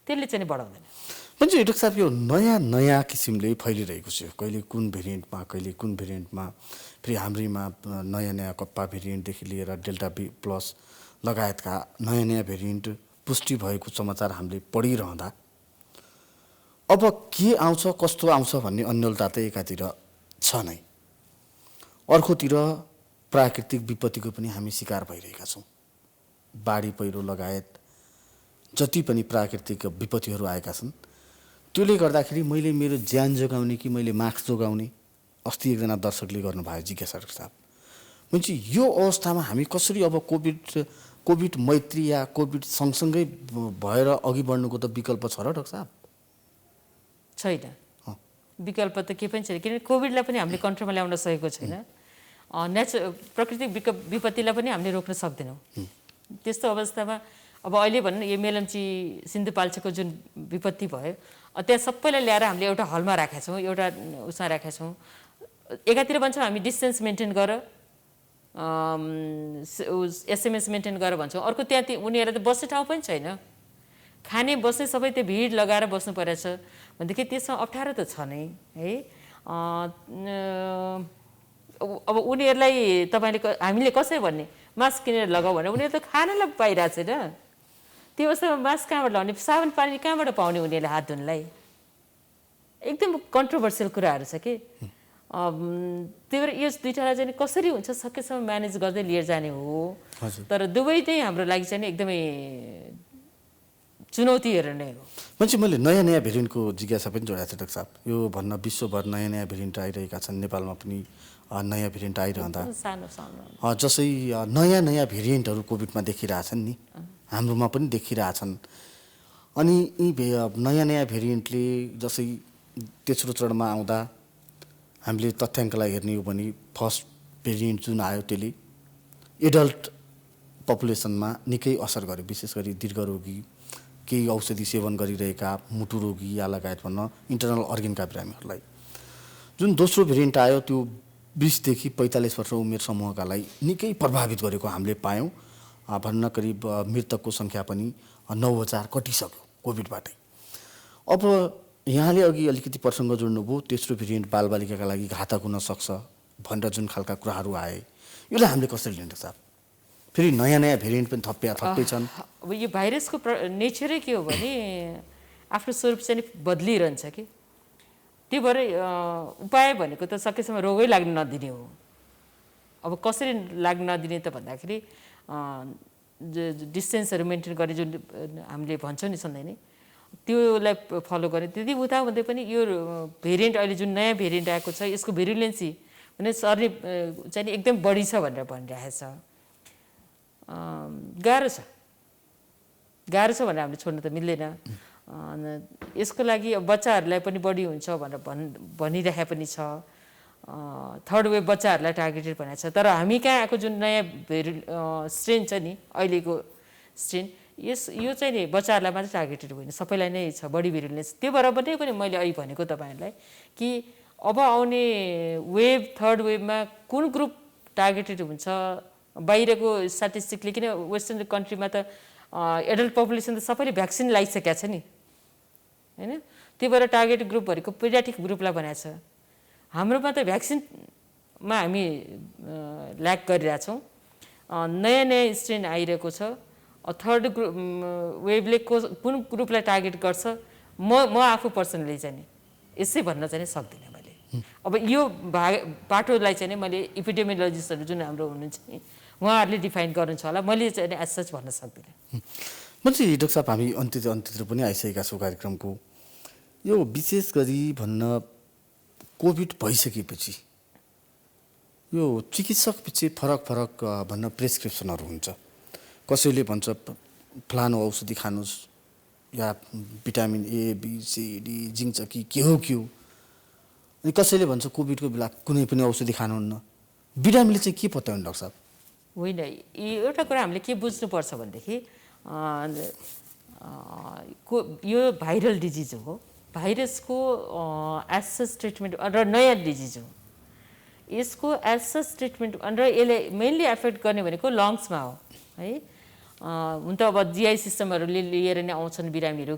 त्यसले चाहिँ बढाउँदैन। भन्छ डाक्टर साहब यो नयाँ नयाँ किसिमले फैलिरहेको छ, कहिले कुन भेरिएन्टमा कहिले कुन भेरिएन्टमा, फेरि हाम्रीमा नयाँ नयाँ कप्पा भेरिएन्टदेखि लिएर डेल्टा बी प्लस लगायतका नयाँ नयाँ भेरिएन्ट पुष्टि भएको समाचार हामीले पढिरहँदा अब के आउँछ कस्तो आउँछ भन्ने अन्यलता त एकातिर छ नै, अर्कोतिर प्राकृतिक विपत्तिको पनि हामी शिकार भइरहेका छौँ। बाढी पहिरो लगायत जति पनि प्राकृतिक विपत्तिहरू आएका छन् त्यसले गर्दाखेरि मैले मेरो ज्यान जोगाउने कि मैले मास्क जोगाउने, अस्ति एकजना दर्शकले गर्नुभयो जिज्ञासा डाक्टर साहब। भने यो अवस्थामा हामी कसरी अब कोभिड मैत्री या कोभिड सँगसँगै भएर अघि बढ्नुको त विकल्प छ र डाक्टर साहब? छैन, विकल्प त के पनि छैन, किनभने कोभिडलाई पनि हामीले कन्ट्रोलमा ल्याउन सकेको छैन। प्राकृतिक विपत्तिलाई पनि हामीले रोक्न सक्दैनौँ। त्यस्तो अवस्थामा अब अहिले भनौँ यो मेलम्ची सिन्धुपाल्चोकको जुन विपत्ति भयो त्यहाँ सबैलाई ल्याएर हामीले एउटा हलमा राखेका छौँ, एउटा उसमा राखेका छौँ। एकातिर भन्छौँ हामी डिस्टेन्स मेन्टेन गर, एसएमएस मेन्टेन गर भन्छौँ, अर्को त्यहाँ उनीहरूलाई त बस्ने ठाउँ पनि छैन, खाने बस्ने सबै त्यो भिड लगाएर बस्नु परेछ भनेदेखि त्यसमा अप्ठ्यारो त छ नै है। अब उनीहरूलाई तपाईँले हामीले कसरी भन्ने मास्क किनेर लगाऊ भने उनीहरू त खानालाई पाइरहेको छैन, त्यो अवस्थामा मास्क कहाँबाट लगाउने, साबुन पानी कहाँबाट पाउने उनीहरूले हात धुनलाई? एकदम कन्ट्रोभर्सियल कुराहरू छ कि। त्यही भएर यो दुइटालाई चाहिँ कसरी हुन्छ सकेसम्म म्यानेज गर्दै लिएर जाने हो। तर दुवै नै हाम्रो लागि चाहिँ एकदमै चुनौतीहरू नै हो। मान्छे मैले नयाँ नयाँ भेरिएन्टको जिज्ञासा पनि जोडेको छ डाक्टर साहब। यो भन्न विश्वभर नयाँ नयाँ भेरिएन्ट आइरहेका छन्, नेपालमा पनि नयाँ भेरिएन्ट आइरहँदा जसै नयाँ नयाँ भेरिएन्टहरू कोभिडमा देखिरहेछन् नि, हाम्रोमा पनि देखिरहेछन्। अनि यी नयाँ नयाँ भेरिएन्टले जसै तेस्रो चरणमा आउँदा हामीले तथ्याङ्कलाई हेर्ने हो भने फर्स्ट भेरिएन्ट जुन आयो त्यसले एडल्ट पपुलेसनमा निकै असर गर्यो, विशेष गरी दीर्घरोगी केही औषधि सेवन गरिरहेका मुटु रोगी या लगायत भन्न इन्टरनल अर्गेनका बिरामीहरूलाई। जुन दोस्रो भेरिएन्ट आयो त्यो 20 देखि 45 वर्ष उमेर समूहकालाई निकै प्रभावित गरेको हामीले पायौँ। भन्न करिब मृतकको सङ्ख्या पनि 9,000 कटिसक्यो कोभिडबाटै। अब यहाँले अघि अलिकति प्रसङ्ग जोड्नुभयो तेस्रो भेरिएन्ट बालबालिकाका लागि घातक हुन सक्छ भनेर जुन खालका कुराहरू आए, यसलाई हामीले कसरी लिन्छ साहब? फेरि नयाँ नयाँ भेरिएन्ट पनि थप्पै छन्। अब यो भाइरसको नेचरै के हो भने आफ्नो स्वरूप चाहिँ बदलिरहन्छ कि, त्यो भएर उपाय भनेको त सकेसम्म रोगै लाग्न नदिने हो। अब कसरी लाग्न नदिने त भन्दाखेरि डिस्टेन्सहरू मेन्टेन गर्ने जुन हामीले भन्छौँ नि सधैँ नै, त्योलाई फलो गर्ने। त्यति उता हुँदै पनि यो भेरिएन्ट अहिले जुन नयाँ भेरिएन्ट आएको छ यसको भेरुलेन्सी भने सर्ने चाहिँ एकदम बढी छ भनेर भनिरहेछ। गाह्रो छ भनेर हामीले छोड्न त मिल्दैन। यसको लागि बच्चाहरूलाई पनि बढी हुन्छ भनेर भनिरहेको पनि छ। थर्ड वेभ बच्चाहरूलाई टार्गेटेड भनेको छ। तर हामी कहाँ आएको जुन नयाँ स्ट्रेन छ नि अहिलेको स्ट्रेन, यो चाहिँ नि बच्चाहरूलाई मात्रै टार्गेटेड होइन, सबैलाई नै छ बढी भिरुलेन्स। त्यो भएर पनि मैले अहिले भनेको तपाईँहरूलाई कि अब आउने वेभ थर्ड वेभमा कुन ग्रुप टार्गेटेड हुन्छ, बाहिरको स्ट्याटिस्टिकले किन वेस्टर्न कन्ट्रीमा त एडल्ट पपुलेसन त सबैले भ्याक्सिन लगाइसकेका छ नि होइन, त्यो भएर टार्गेट ग्रुप भनेको पेडियाट्रिक ग्रुपलाई बनाएको छ। हाम्रोमा त भ्याक्सिनमा हामी ल्याक गरिरहेछौँ। नयाँ नयाँ स्ट्रेन आइरहेको छ। थर्ड वेभले कुन ग्रुपलाई टार्गेट गर्छ म आफू पर्सनली चाहिँ नि यसै भन्न चाहिँ सक्दिनँ मैले। अब यो बाटोलाई चाहिँ मैले इपिडेमियोलोजिस्टहरू जुन हाम्रो हुनुहुन्छ नि उहाँहरूले डिफाइन गर्नुहुन्छ होला, मैले चाहिँ एज सच भन्न सक्दिनँ। भनेपछि डाक्टर साहब हामी अन्त्यतिर पनि आइसकेका छौँ कार्यक्रमको। यो विशेष गरी भन्न कोभिड भइसकेपछि यो चिकित्सक पछि फरक भन्न प्रेसक्रिप्सनहरू हुन्छ। कसैले भन्छ फलानु औषधि खानुहोस् या vitamin A B C D zinc छ कि के हो अनि कसैले भन्छ कोभिडको बेला कुनै पनि औषधि खानुहुन्न। बिरामीले चाहिँ के पत्याउनु डाक्टर साहब? होइन, एउटा कुरा हामीले के बुझ्नुपर्छ भनेदेखि यो भाइरल डिजिज हो, भाइरसको एज सच ट्रिटमेन्ट र नयाँ डिजिज हो। यसको एज सच ट्रिटमेन्ट र यसले मेनली एफेक्ट गर्ने भनेको लङ्समा हो है। हुन त अब जिआई सिस्टमहरूले लिएर नै आउँछन् बिरामीहरू,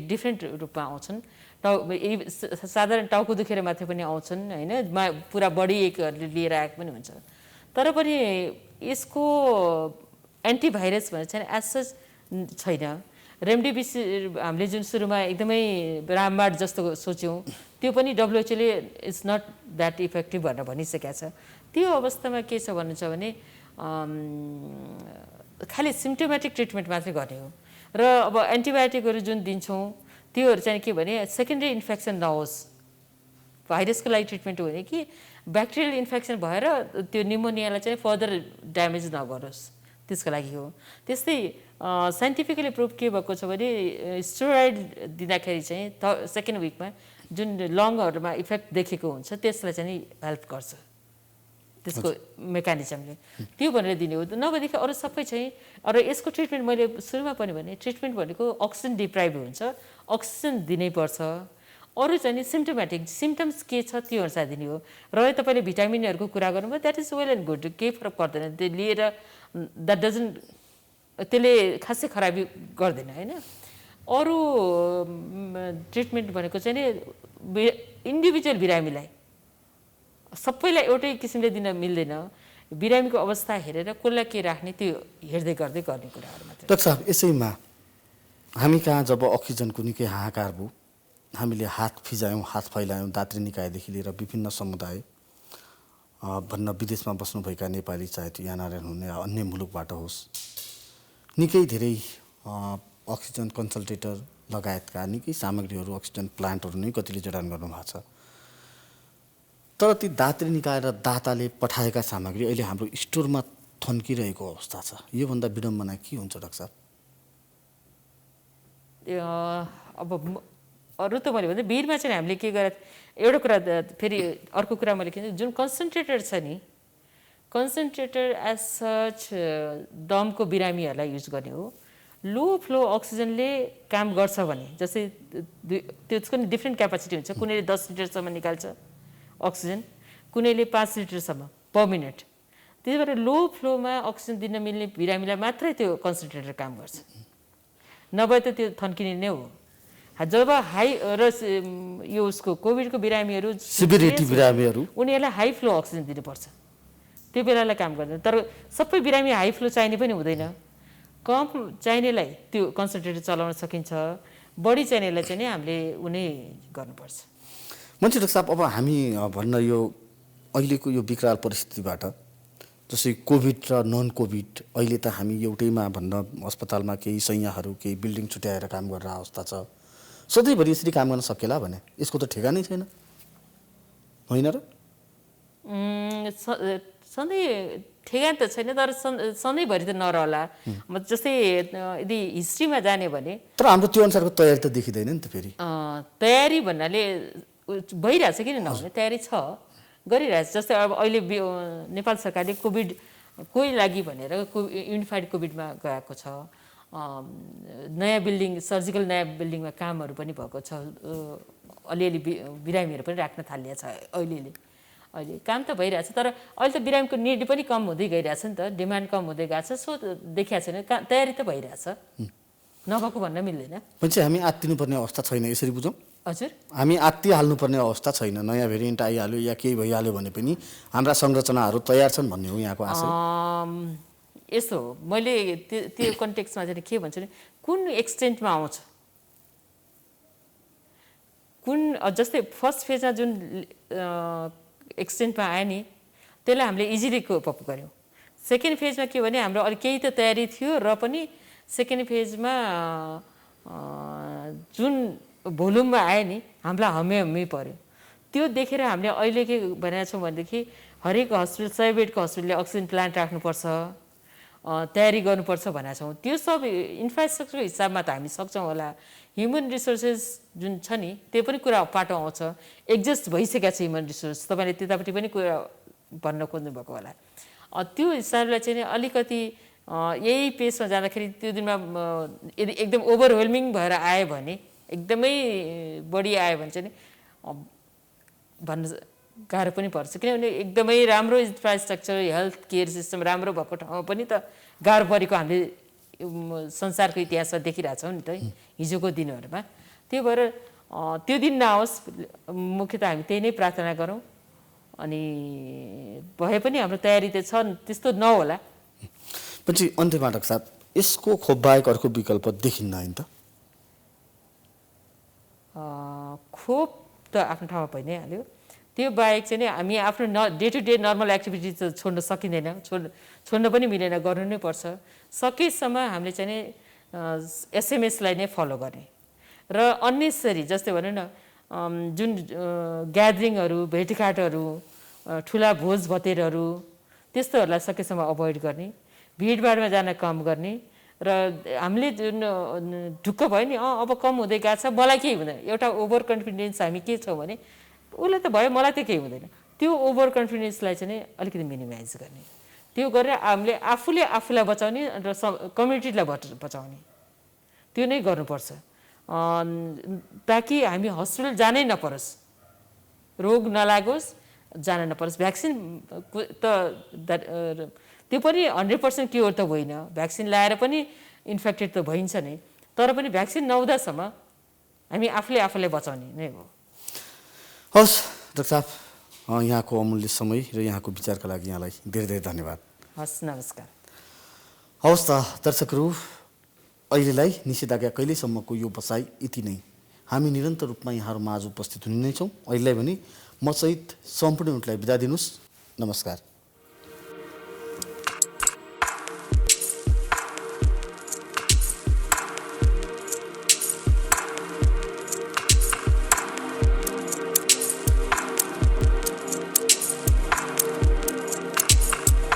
डिफ्रेन्ट रूपमा आउँछन्। साधारण टाउको दुखेर मात्रै पनि आउँछन् होइन, पुरा बडी एकहरूले लिएर आएको पनि हुन्छ। तर पनि यसको एन्टिभाइरस भनेर चाहिँ एज सच छैन। रेमडेसिभिर हामीले जुन सुरुमा एकदमै रामबाण जस्तो सोच्यौँ त्यो पनि डब्लुएचओले इट्स नट द्याट इफेक्टिभ भनेर भनिसकेको छ। त्यो अवस्थामा के छ भन्नुहुन्छ भने खालि सिम्टोमेटिक ट्रिटमेन्ट मात्रै गर्ने हो। र अब एन्टिबायोटिकहरू जुन दिन्छौँ त्योहरू चाहिँ के भने सेकेन्डरी इन्फेक्सन नहोस्, भाइरसको लागि ट्रिटमेन्ट हो भने कि ब्याक्टेरियल इन्फेक्सन भएर त्यो निमोनियालाई चाहिँ फर्दर ड्यामेज नगरोस्, त्यसको लागि हो। त्यस्तै साइन्टिफिकली प्रुभ के भएको छ भने स्टेरोइड दिँदाखेरि चाहिँ सेकेन्ड विकमा जुन लङहरूमा इफेक्ट देखेको हुन्छ त्यसलाई चाहिँ हेल्प गर्छ त्यसको मेकानिजमले, त्यो भनेर दिने हो। नभएदेखि अरू सबै चाहिँ अरू यसको ट्रिटमेन्ट मैले सुरुमा पनि भने ट्रिटमेन्ट भनेको अक्सिजन डिप्राइभ हुन्छ, अक्सिजन दिनैपर्छ। अरू चाहिँ नि सिम्टोमेटिक सिम्टम्स के छ त्यो अनुसार दिने हो। र तपाईँले भिटामिनहरूको कुरा गर्नुभयो, that is well and good, केही फरक पर्दैन त्यो लिएर, द्याट डजन्ट, त्यसले खासै खराबी गर्दैन होइन। अरू ट्रिटमेन्ट भनेको चाहिँ नि इन्डिभिजुअल बिरामीलाई सबैलाई एउटै किसिमले दिन मिल्दैन। बिरामीको अवस्था हेरेर कसलाई के राख्ने त्यो हेर्दै गर्दै गर्ने कुराहरू मात्रै। डाक्टर साहब यसैमा हामी कहाँ जब अक्सिजनको निकै हाहाकार भयो, हामीले हात फिजायौँ, हात फैलायौँ, दात्री निकायदेखि लिएर विभिन्न समुदाय भन्न विदेशमा बस्नुभएका नेपाली, चाहे त्यो यहाँ हुने या अन्य मुलुकबाट होस्, निकै धेरै अक्सिजन कन्सन्ट्रेटर लगायतका निकै सामग्रीहरू, अक्सिजन प्लान्टहरू नै कतिले जडान गर्नुभएको छ। तर ती दात्री निकाय र दाताले पठाएका सामग्री अहिले हाम्रो स्टोरमा थन्किरहेको अवस्था छ। योभन्दा विडम्बना के हुन्छ डाक्टर साहब? अब अरू त मैले भने भिडमा चाहिँ हामीले के गरेर एउटा कुरा फेरि अर्को कुरा मैले के जुन कन्सन्ट्रेटर छ नि, कन्सन्ट्रेटर एज सच दमको बिरामीहरूलाई युज गर्ने हो। लो फ्लो अक्सिजनले काम गर्छ भने जस्तै त्यसको नि डिफ्रेन्ट क्यापासिटी हुन्छ, कुनैले 10 लिटरसम्म निकाल्छ अक्सिजन, कुनैले 5 लिटरसम्म पर मिनट। त्यही भएर लो फ्लोमा अक्सिजन दिन मिल्ने बिरामीलाई मात्रै त्यो कन्सन्ट्रेटर काम गर्छ, नभए त त्यो थन्किने नै हो। जब हाई र यो उसको कोभिडको बिरामीहरू सिभिरिटी बिरामीहरू उनीहरूलाई हाई फ्लो अक्सिजन दिनुपर्छ, त्यो बेलालाई काम गर्दैन। तर सबै बिरामी हाई फ्लो चाहिने पनि हुँदैन, कम चाहिनेलाई त्यो कन्सन्ट्रेटर चलाउन सकिन्छ, बढी चाहिनेलाई चाहिँ नि हामीले उनी गर्नुपर्छ। मान्छे डाक्टर साहब, अब हामी भन्न यो अहिलेको यो विकराल परिस्थितिबाट जस्तै कोभिड र नन कोभिड, अहिले त हामी एउटैमा भन्न अस्पतालमा केही सैयाहरू केही बिल्डिङ छुट्याएर काम गरेर अवस्था छ, सधैँभरि यसरी काम गर्न सकेला भने यसको त ठेगानै छैन, होइन र? सधैँ ठेगान त छैन, तर सधैँभरि त नरहला। जस्तै यदि हिस्ट्रीमा जाने भने तर हाम्रो त्यो अनुसारको तयारी त देखिँदैन नि त। फेरि तयारी भन्नाले भइरहेछ, किन नहुने, तयारी छ, गरिरहेछ। जस्तै अब अहिले नेपाल सरकारले कोभिडकै लागि भनेर युनिफाइड कोभिडमा गएको छ, नयाँ बिल्डिङ, सर्जिकल नयाँ बिल्डिङमा कामहरू पनि भएको छ, अलिअलि बिरामीहरू पनि राख्न थालिएको छ। अहिले काम त भइरहेछ, तर अहिले त बिरामीको निड पनि कम हुँदै गइरहेछ नि त, डिमान्ड कम हुँदै गएको छ, सो देखिएको छैन, तयारी त भइरहेछ, नभएको भन्न मिल्दैन। मान्छे हामी आत्तिनुपर्ने अवस्था छैन, यसरी बुझौँ? हजुर, हामी आत्तिहाल्नुपर्ने अवस्था छैन, नयाँ भेरिएन्ट आइहाल्यो या केही भइहाल्यो भने पनि हाम्रा संरचनाहरू तयार छन् भन्ने हो यहाँको आशय? यस्तो हो, मैले त्यो कन्टेक्स्टमा चाहिँ के भन्छु भने कुन एक्सटेन्टमा आउँछ, कुन जस्तै फर्स्ट फेजमा जुन एक्सटेन्टमा आयो नि त्यसलाई हामीले इजिली कोप अप गऱ्यौँ। सेकेन्ड फेजमा के भने हाम्रो अलिक केही त तयारी थियो र पनि सेकेन्ड फेजमा जुन भोल्युममा आयो नि हामीलाई हम्मे पऱ्यो। त्यो देखेर हामीले अहिले के भनेको छौँ भनेदेखि हरेक हस्पिटल 100 बेडको हस्पिटलले अक्सिजन प्लान्ट राख्नुपर्छ, तयारी गर्नुपर्छ भनेको छौँ। त्यो सब इन्फ्रास्ट्रक्चरको हिसाबमा त हामी सक्छौँ होला। ह्युमन रिसोर्सेस जुन छ नि त्यो पनि कुरा पाटो आउँछ, एडजस्ट भइसकेको छ ह्युमन रिसोर्स, तपाईँले त्यतापट्टि पनि कुरा भन्न खोज्नु भएको होला। त्यो हिसाबले चाहिँ अलिकति यही पेसमा जाँदाखेरि त्यो दिनमा यदि एकदम ओभरवेल्मिङ भएर आयो भने, एकदमै बढी आयो भने चाहिँ भन्न गाह्रो पनि पर्छ, किनभने एकदमै राम्रो इन्फ्रास्ट्रक्चर हेल्थ केयर सिस्टम राम्रो भएको ठाउँमा पनि त गाह्रो परेको हामीले संसारको इतिहासमा देखिरहेछौँ नि त हिजोको दिनहरूमा। त्यो भएर त्यो दिन नआओस्, मुख्यतः हामी त्यही नै प्रार्थना गरौँ। अनि भए पनि हाम्रो तयारी त छ, त्यस्तो नहोला। पछि अन्त्यमा डाक्टर साहब, यसको खोप बाहेक अर्को विकल्प देखिन्न होइन त? खोप त आफ्नो ठाउँमा भइ नै हाल्यो, त्यो बाहेक चाहिँ नि हामी आफ्नो day to day normal activity त छोड्न सकिँदैन, छोड्न पनि मिलेन, गर्नु नै पर्छ। सकेसम्म हामीले चाहिँ नि एसएमएसलाई नै फलो गर्ने र अन्नेसरी जस्तै भनौँ न जुन ग्यादरिङहरू, भेटघाटहरू, ठुला भोज भतेरहरू त्यस्तोहरूलाई सकेसम्म अभोइड गर्ने, भिडभाडमा जान कम गर्ने र हामीले जुन ढुक्क भयो नि अब कम हुँदै गएको छ, मलाई केही हुँदैन, एउटा ओभर कन्फिडेन्स हामी के छौँ भने उसलाई त भयो मलाई त केही हुँदैन, त्यो ओभर कन्फिडेन्सलाई चाहिँ नि अलिकति मिनिमाइज गर्ने। त्यो गरेर हामीले आफूलाई बचाउने र कम्युनिटीलाई बचाउने, त्यो नै गर्नुपर्छ, ताकि हामी हस्पिटल जानै नपरोस्, रोग नलागोस्, जान नपरोस्। भ्याक्सिन त त्यो पनि 100% क्योर त होइन, भ्याक्सिन लाएर पनि इन्फेक्टेड त भइन्छ नै, तर पनि भ्याक्सिन नहुँदासम्म हामी आफूलाई बचाउने नै हो। हस् डाक्टर साहब, यहाँको अमूल्य समय र यहाँको विचारका लागि यहाँलाई धेरै धेरै धन्यवाद। हस्, नमस्कार। हवस् त दर्शकहरू, अहिलेलाई निषेधाज्ञा कहिलेसम्मको यो बसाइ यति नै। हामी निरन्तर रूपमा यहाँहरू माझ उपस्थित हुने नै छौँ। अहिलेलाई भने म सहित सम्पूर्ण उनलाई बिदा दिनुहोस्। नमस्कार।